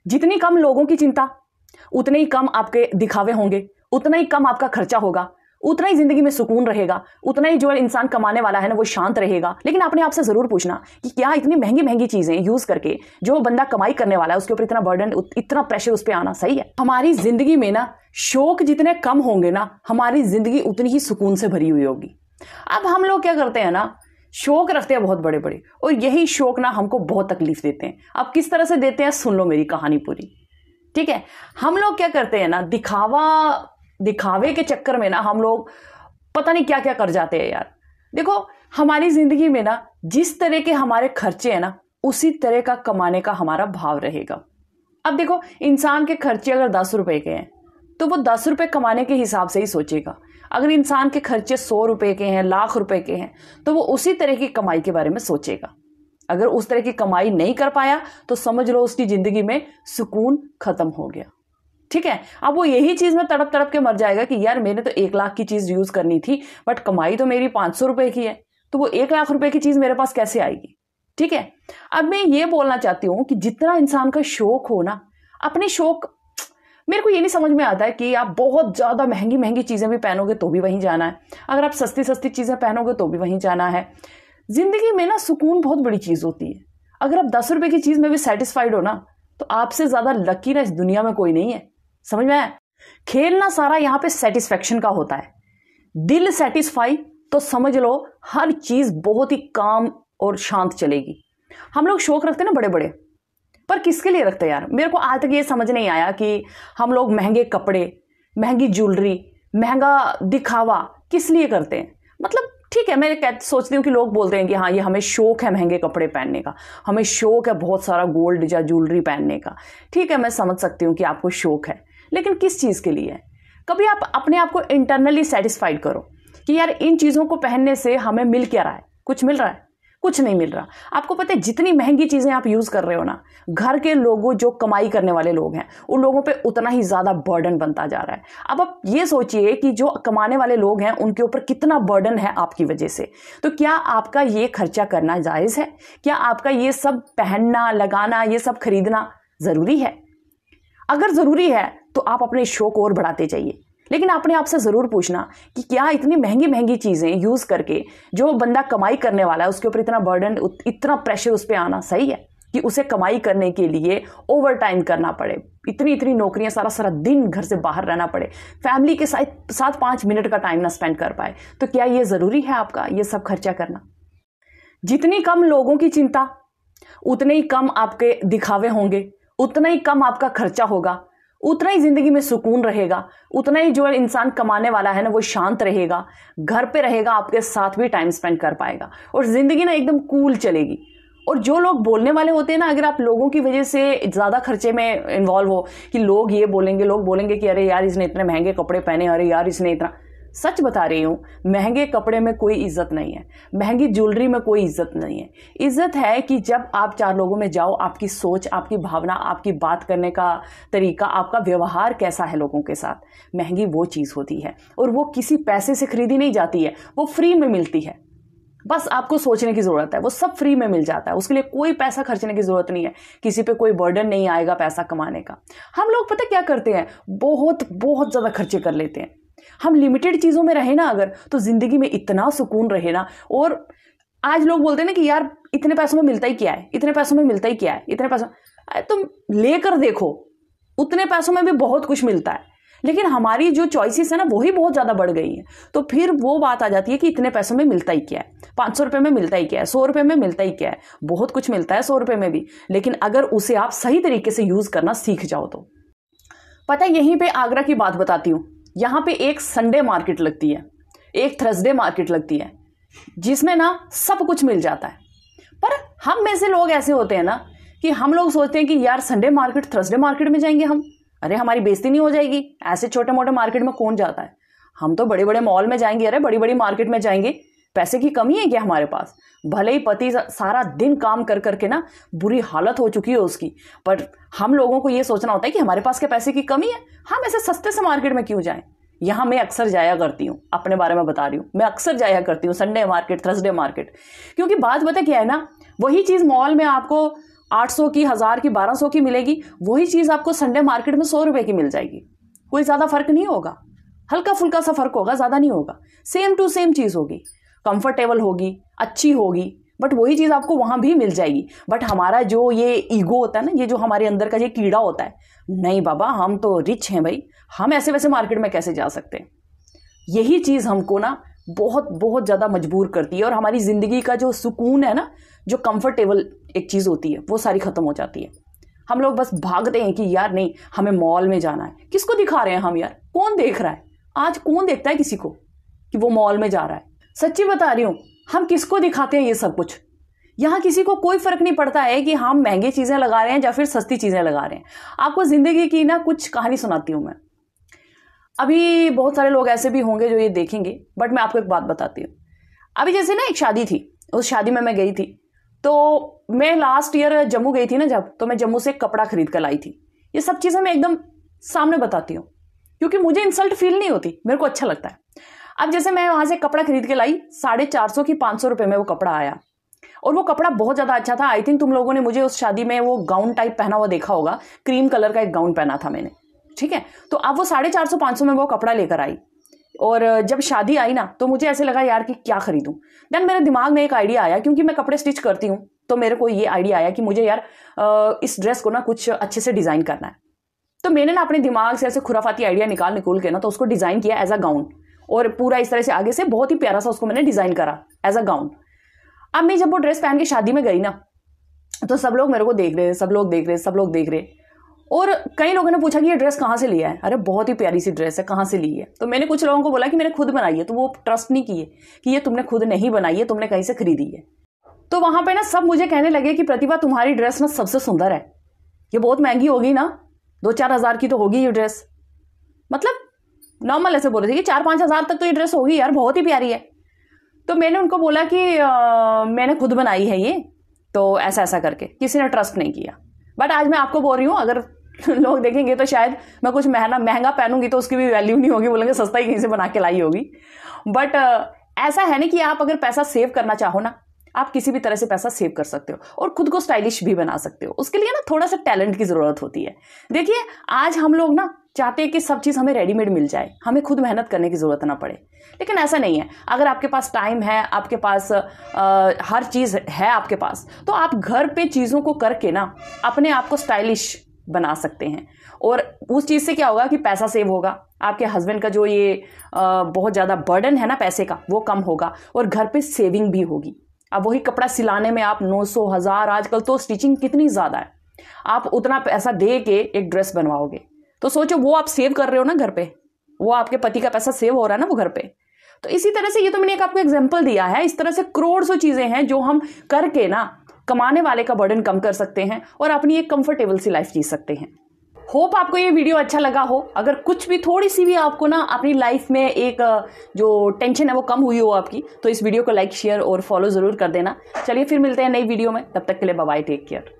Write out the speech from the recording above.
जितनी कम लोगों की चिंता, उतने ही कम आपके दिखावे होंगे, उतना ही कम आपका खर्चा होगा, उतना ही जिंदगी में सुकून रहेगा, उतना ही जो इंसान कमाने वाला है ना वो शांत रहेगा। लेकिन आपने आपसे जरूर पूछना कि क्या इतनी महंगी महंगी चीजें यूज करके जो बंदा कमाई करने वाला है उसके ऊपर इतना बर्डन, इतना प्रेशर उस पर आना सही है? हमारी जिंदगी में ना शौक जितने कम होंगे ना, हमारी जिंदगी उतनी ही सुकून से भरी हुई होगी। अब हम लोग क्या करते हैं ना, शौक रखते हैं बहुत बड़े बड़े, और यही शौक ना हमको बहुत तकलीफ देते हैं। अब किस तरह से देते हैं, सुन लो मेरी कहानी पूरी, ठीक है? हम लोग क्या करते हैं ना, दिखावे के चक्कर में ना हम लोग पता नहीं क्या क्या कर जाते हैं यार। देखो, हमारी जिंदगी में ना जिस तरह के हमारे खर्चे हैं ना, उसी तरह का कमाने का हमारा भाव रहेगा। अब देखो, इंसान के खर्चे अगर 10 रुपए के हैं तो वो 10 रुपए कमाने के हिसाब से ही सोचेगा। अगर इंसान के खर्चे 100 रुपए के हैं, लाख रुपए के हैं, तो वो उसी तरह की कमाई के बारे में सोचेगा। अगर उस तरह की कमाई नहीं कर पाया तो समझ लो उसकी जिंदगी में सुकून खत्म हो गया, ठीक है? अब वो यही चीज में तड़प तड़प के मर जाएगा कि यार मैंने तो 1 लाख की चीज यूज करनी थी, बट कमाई तो मेरी 500 रुपए की है, तो वो 1 लाख रुपए की चीज मेरे पास कैसे आएगी? ठीक है? अब मैं ये बोलना चाहती हूं कि जितना इंसान का शौक हो ना, अपने शौक, मेरे को ये नहीं समझ में आता है कि आप बहुत ज्यादा महंगी महंगी चीजें भी पहनोगे तो भी वहीं जाना है, अगर आप सस्ती सस्ती चीजें पहनोगे तो भी वहीं जाना है। जिंदगी में ना सुकून बहुत बड़ी चीज होती है। अगर आप 10 रुपए की चीज में भी सेटिस्फाइड हो ना, तो आपसे ज्यादा लकी ना इस दुनिया में कोई नहीं है। समझ में आया? खेल ना सारा यहाँ पे सेटिस्फेक्शन का होता है। दिल सेटिस्फाई तो समझ लो हर चीज बहुत ही काम और शांत चलेगी। हम लोग शौक रखते हैं ना बड़े बड़े, पर किसके लिए रखते हैं यार? मेरे को आज तक ये समझ नहीं आया कि हम लोग महंगे कपड़े, महंगी ज्वेलरी, महंगा दिखावा किस लिए करते हैं। मतलब ठीक है, मैं सोचती हूँ कि लोग बोलते हैं कि हाँ ये हमें शौक है महंगे कपड़े पहनने का, हमें शौक है बहुत सारा गोल्ड या ज्वेलरी पहनने का। ठीक है, मैं समझ सकती हूँ कि आपको शौक है, लेकिन किस चीज के लिए है? कभी आप अपने आप को इंटरनली सेटिस्फाइड करो कि यार इन चीजों को पहनने से हमें मिल क्या रहा है? कुछ मिल रहा है? कुछ नहीं मिल रहा। आपको पता है जितनी महंगी चीजें आप यूज कर रहे हो ना, घर के लोगों, जो कमाई करने वाले लोग हैं, उन लोगों पे उतना ही ज्यादा बर्डन बनता जा रहा है। अब आप ये सोचिए कि जो कमाने वाले लोग हैं उनके ऊपर कितना बर्डन है आपकी वजह से। तो क्या आपका ये खर्चा करना जायज है? क्या आपका ये सब पहनना, लगाना, ये सब खरीदना जरूरी है? अगर जरूरी है तो आप अपने शौक और बढ़ाते जाइए, लेकिन अपने आप से जरूर पूछना कि क्या इतनी महंगी महंगी चीजें यूज करके जो बंदा कमाई करने वाला है उसके ऊपर इतना बर्डन, इतना प्रेशर उस पर आना सही है कि उसे कमाई करने के लिए ओवर टाइम करना पड़े, इतनी इतनी नौकरियां, सारा सारा दिन घर से बाहर रहना पड़े, फैमिली के साथ 5 मिनट का टाइम ना स्पेंड कर पाए? तो क्या ये जरूरी है आपका ये सब खर्चा करना? जितनी कम लोगों की चिंता, उतने ही कम आपके दिखावे होंगे, उतना ही कम आपका खर्चा होगा, उतना ही जिंदगी में सुकून रहेगा, उतना ही जो इंसान कमाने वाला है ना वो शांत रहेगा, घर पे रहेगा, आपके साथ भी टाइम स्पेंड कर पाएगा, और जिंदगी ना एकदम कूल चलेगी। और जो लोग बोलने वाले होते हैं ना, अगर आप लोगों की वजह से ज्यादा खर्चे में इन्वॉल्व हो कि लोग ये बोलेंगे, लोग बोलेंगे कि अरे यार इसने इतने महंगे कपड़े पहने, अरे यार इसने इतना, सच बता रही हूं, महंगे कपड़े में कोई इज्जत नहीं है, महंगी ज्वेलरी में कोई इज्जत नहीं है। इज्जत है कि जब आप 4 लोगों में जाओ, आपकी सोच, आपकी भावना, आपकी बात करने का तरीका, आपका व्यवहार कैसा है लोगों के साथ, महंगी वो चीज होती है। और वो किसी पैसे से खरीदी नहीं जाती है, वो फ्री में मिलती है। बस आपको सोचने की जरूरत है, वो सब फ्री में मिल जाता है, उसके लिए कोई पैसा खर्चने की जरूरत नहीं है, किसी पे कोई बर्डन नहीं आएगा पैसा कमाने का। हम लोग पता क्या करते हैं, बहुत बहुत ज्यादा खर्चे कर लेते हैं। हम लिमिटेड चीजों में रहे ना अगर, तो जिंदगी में इतना सुकून रहे ना। और आज लोग बोलते हैं ना कि यार इतने पैसों में मिलता ही क्या है, इतने पैसों में मिलता ही क्या है, इतने पैसों, तुम लेकर देखो उतने पैसों में भी बहुत कुछ मिलता है, लेकिन हमारी जो चॉइसेस है ना वही बहुत ज्यादा बढ़ गई है। तो फिर वो बात आ जाती है कि इतने पैसों में मिलता ही क्या है, 500 रुपए में मिलता ही क्या है, 100 रुपए में मिलता ही क्या है। बहुत कुछ मिलता है 100 रुपए में भी, लेकिन अगर उसे आप सही तरीके से यूज करना सीख जाओ तो। पता है, यहीं पे आगरा की बात बताती हूँ। यहाँ पे एक संडे मार्केट लगती है, एक थर्सडे मार्केट लगती है, जिसमें ना सब कुछ मिल जाता है। पर हम में से लोग ऐसे होते हैं ना कि हम लोग सोचते हैं कि यार संडे मार्केट, थर्सडे मार्केट में जाएंगे हम, अरे हमारी बेइज्जती नहीं हो जाएगी? ऐसे छोटे मोटे मार्केट में कौन जाता है? हम तो बड़े बड़े मॉल में जाएंगे, अरे बड़ी बड़ी मार्केट में जाएंगे। पैसे की कमी है क्या हमारे पास? भले ही पति सारा दिन काम कर करके ना बुरी हालत हो चुकी है उसकी, पर हम लोगों को ये सोचना होता है कि हमारे पास क्या पैसे की कमी है, हम ऐसे सस्ते से मार्केट में क्यों जाएं। यहाँ मैं अक्सर जाया करती हूँ, अपने बारे में बता रही हूँ, मैं अक्सर जाया करती हूँ संडे मार्केट, थर्सडे मार्केट। क्योंकि बात पता क्या है ना, वही चीज मॉल में आपको 800 की, 1000 की, 1200 की मिलेगी, वही चीज आपको संडे मार्केट में 100 रुपए की मिल जाएगी। कोई ज्यादा फर्क नहीं होगा, हल्का फुल्का सा फर्क होगा, ज्यादा नहीं होगा। सेम टू सेम चीज होगी, कंफर्टेबल होगी, अच्छी होगी, बट वही चीज आपको वहां भी मिल जाएगी। बट हमारा जो ये ईगो होता है ना, ये जो हमारे अंदर का ये कीड़ा होता है, नहीं बाबा हम तो रिच हैं भाई, हम ऐसे वैसे मार्केट में कैसे जा सकते हैं। यही चीज हमको ना बहुत बहुत ज्यादा मजबूर करती है, और हमारी जिंदगी का जो सुकून है ना, जो कंफर्टेबल एक चीज होती है, वो सारी खत्म हो जाती है। हम लोग बस भागते हैं कि यार नहीं हमें मॉल में जाना है। किसको दिखा रहे हैं हम यार? कौन देख रहा है? आज कौन देखता है किसी को कि वो मॉल में जा रहा है? सच्ची बता रही हूं, हम किसको दिखाते हैं ये सब कुछ? यहां किसी को कोई फर्क नहीं पड़ता है कि हम महंगी चीजें लगा रहे हैं या फिर सस्ती चीजें लगा रहे हैं। आपको जिंदगी की ना कुछ कहानी सुनाती हूं मैं। अभी बहुत सारे लोग ऐसे भी होंगे जो ये देखेंगे, बट मैं आपको एक बात बताती हूँ। अभी जैसे ना एक शादी थी, उस शादी में मैं गई थी, तो मैं लास्ट ईयर जम्मू गई थी ना जब, तो मैं जम्मू से एक कपड़ा खरीद कर लाई थी। ये सब चीजें मैं एकदम सामने बताती हूँ क्योंकि मुझे इंसल्ट फील नहीं होती, मेरे को अच्छा लगता है। अब जैसे मैं वहां से कपड़ा खरीद के लाई, 450 की 500 रुपए में वो कपड़ा आया, और वो कपड़ा बहुत ज्यादा अच्छा था। आई थिंक तुम लोगों ने मुझे उस शादी में वो गाउन टाइप पहना हुआ देखा होगा, क्रीम कलर का एक गाउन पहना था मैंने, ठीक है। तो अब वो 450-500 में वो कपड़ा लेकर आई, और जब शादी आई ना तो मुझे ऐसे लगा यार कि क्या खरीदूं। देन मेरे दिमाग में एक आइडिया आया, क्योंकि मैं कपड़े स्टिच करती हूँ, तो मेरे को ये आइडिया आया कि मुझे यार इस ड्रेस को ना कुछ अच्छे से डिजाइन करना है। तो मैंने ना अपने दिमाग से ऐसे खुराफाती आइडिया निकाल के ना तो उसको डिजाइन किया एज अ गाउन, और पूरा इस तरह से आगे से बहुत ही प्यारा सा उसको मैंने डिजाइन करा एज अ गाउन। अब मैं जब वो ड्रेस पहन के शादी में गई ना, तो सब लोग मेरे को देख रहे, सब लोग देख रहे, और कई लोगों ने पूछा कि ये ड्रेस कहाँ से लिया है? अरे बहुत ही प्यारी सी ड्रेस है, कहाँ से ली है? तो मैंने कुछ लोगों को बोला कि मैंने खुद बनाई है, तो वो ट्रस्ट नहीं किए कि ये तुमने खुद नहीं बनाई है, तुमने कहीं से खरीदी है। तो वहां पे ना सब मुझे कहने लगे कि प्रतिभा तुम्हारी ड्रेस ना सबसे सुंदर है, ये बहुत महंगी होगी ना, 2-4 हज़ार की तो होगी ये ड्रेस। मतलब नॉर्मल ऐसे बोल रहे थे कि 4-5 हज़ार तक तो ये ड्रेस होगी यार, बहुत ही प्यारी है। तो मैंने उनको बोला कि मैंने खुद बनाई है ये, तो ऐसा ऐसा करके किसी ने ट्रस्ट नहीं किया। बट आज मैं आपको बोल रही हूँ, अगर लोग देखेंगे तो शायद मैं कुछ महंगा पहनूंगी तो उसकी भी वैल्यू नहीं होगी, बोलेंगे सस्ता ही कहीं से बना के लाई होगी। बट ऐसा है ना कि आप अगर पैसा सेव करना चाहो ना, आप किसी भी तरह से पैसा सेव कर सकते हो और खुद को स्टाइलिश भी बना सकते हो। उसके लिए ना थोड़ा सा टैलेंट की जरूरत होती है। देखिए आज हम लोग ना चाहते हैं कि सब चीज हमें रेडीमेड मिल जाए, हमें खुद मेहनत करने की जरूरत ना पड़े, लेकिन ऐसा नहीं है। अगर आपके पास टाइम है, आपके पास हर चीज है आपके पास, तो आप घर पे चीजों को करके ना अपने आप को स्टाइलिश बना सकते हैं। और उस चीज से क्या होगा कि पैसा सेव होगा, आपके हस्बैंड का जो ये बहुत ज्यादा बर्डन है ना पैसे का, वो कम होगा, और घर पे सेविंग भी होगी। अब वही कपड़ा सिलाने में आप 900, 1000, आजकल तो स्टिचिंग कितनी ज्यादा है, आप उतना पैसा दे के एक ड्रेस बनवाओगे, तो सोचो वो आप सेव कर रहे हो ना घर पे, वो आपके पति का पैसा सेव हो रहा है ना वो घर पे। तो इसी तरह से ये तो मैंने एक आपको एग्जांपल दिया है, इस तरह से करोड़ों चीजें हैं जो हम करके ना कमाने वाले का बर्डन कम कर सकते हैं और अपनी एक कंफर्टेबल सी लाइफ जी सकते हैं। होप आपको ये वीडियो अच्छा लगा हो। अगर कुछ भी थोड़ी सी भी आपको ना अपनी लाइफ में एक जो टेंशन है वो कम हुई हो आपकी, तो इस वीडियो को लाइक, शेयर और फॉलो जरूर कर देना। चलिए फिर मिलते हैं नई वीडियो में, तब तक के लिए बाय बाय, टेक केयर।